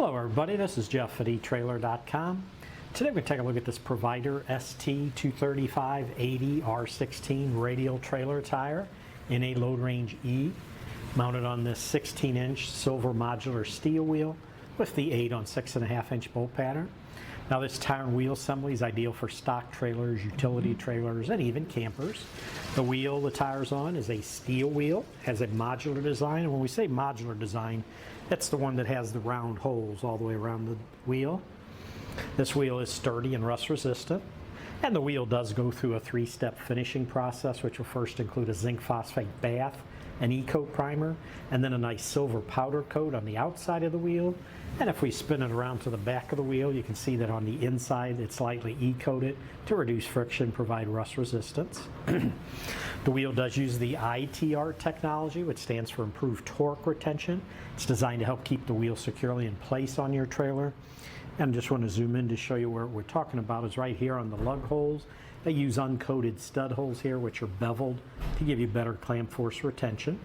Hello everybody, this is Jeff at etrailer.com. Today we're going to take a look at this Provider ST235 80R16 Radial trailer tire in a load range E, mounted on this 16-inch silver modular steel wheel with the 8 on 6.5-inch bolt pattern. Now this tire and wheel assembly is ideal for stock trailers, utility trailers, and even campers. The wheel the tire's on is a steel wheel, has a modular design, and when we say modular design, that's the one that has the round holes all the way around the wheel. This wheel is sturdy and rust resistant, and the wheel does go through a 3-step finishing process, which will first include a zinc phosphate bath, an E-coat primer, and then a nice silver powder coat on the outside of the wheel. And if we spin it around to the back of the wheel, you can see that on the inside it's lightly E-coated to reduce friction, provide rust resistance. The wheel does use the ITR Technology, which stands for Improved Torque Retention. It's designed to help keep the wheel securely in place on your trailer. And I just want to zoom in to show you where we're talking about is right here on the lug holes. They use uncoated stud holes here, which are beveled to give you better clamp force retention.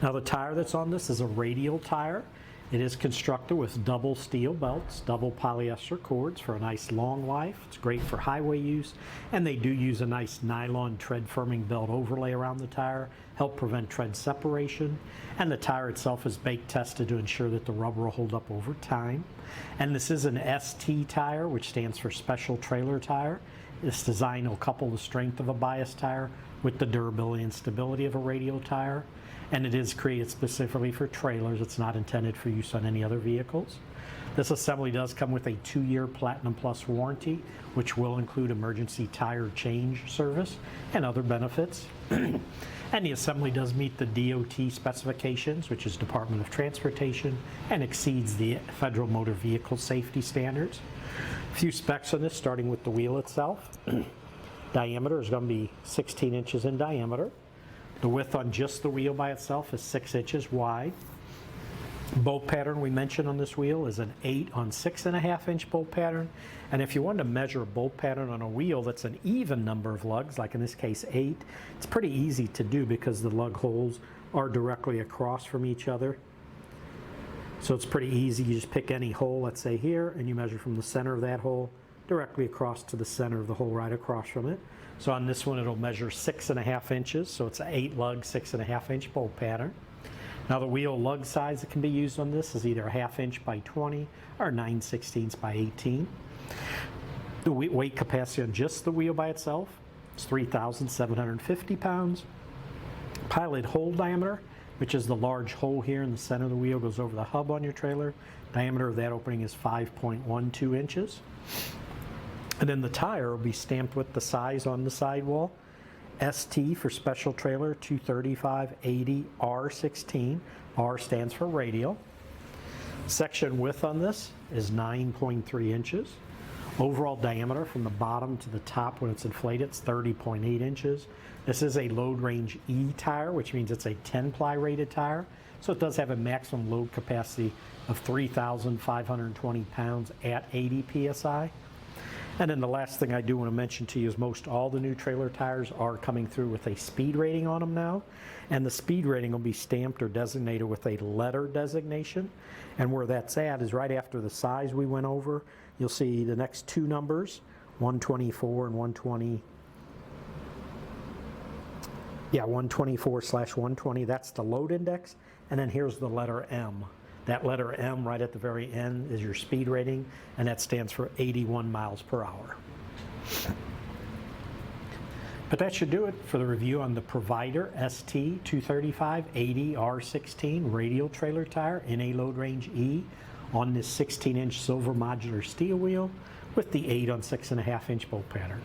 Now the tire that's on this is a radial tire. It is constructed with double steel belts, double polyester cords for a nice long life. It's great for highway use, and they do use a nice nylon tread firming belt overlay around the tire, help prevent tread separation, and the tire itself is bake tested to ensure that the rubber will hold up over time. And this is an ST tire, which stands for Special Trailer Tire. This design will couple the strength of a bias tire with the durability and stability of a radial tire. And it is created specifically for trailers. It's not intended for use on any other vehicles. This assembly does come with a 2-year Platinum Plus warranty, which will include emergency tire change service and other benefits. And the assembly does meet the DOT specifications, which is Department of Transportation, and exceeds the Federal Motor Vehicle Safety Standards. A few specs on this, starting with the wheel itself. Diameter is going to be 16 inches in diameter. The width on just the wheel by itself is 6 inches wide. Bolt pattern we mentioned on this wheel is an 8 on 6.5-inch bolt pattern. And if you wanted to measure a bolt pattern on a wheel that's an even number of lugs, like in this case 8, it's pretty easy to do because the lug holes are directly across from each other. So it's pretty easy. You just pick any hole, let's say here, and you measure from the center of that hole directly across to the center of the hole right across from it. So on this one it'll measure 6.5 inches, so it's an 8 lug 6.5-inch bolt pattern. Now the wheel lug size that can be used on this is either a 1/2 inch by 20 or 9/16 by 18. The weight capacity on just the wheel by itself is 3,750 pounds. Pilot hole diameter, which is the large hole here in the center of the wheel, goes over the hub on your trailer. Diameter of that opening is 5.12 inches. And then the tire will be stamped with the size on the sidewall. ST for Special Trailer 235 80R16. R stands for radial. Section width on this is 9.3 inches. Overall diameter from the bottom to the top when it's inflated is 30.8 inches. This is a load range E tire, which means it's a 10-ply rated tire. So it does have a maximum load capacity of 3,520 pounds at 80 psi. And then the last thing I do want to mention to you is most all the new trailer tires are coming through with a speed rating on them now. And the speed rating will be stamped or designated with a letter designation. And where that's at is right after the size we went over. You'll see the next 2 numbers, 124 and 120. Yeah, 124/120, that's the load index. And then here's the letter M. That letter M right at the very end is your speed rating, and that stands for 81 miles per hour. But that should do it for the review on the Provider ST235 80R16 Radial trailer tire in a load range E on this 16-inch silver modular steel wheel with the 8 on 6.5-inch bolt pattern.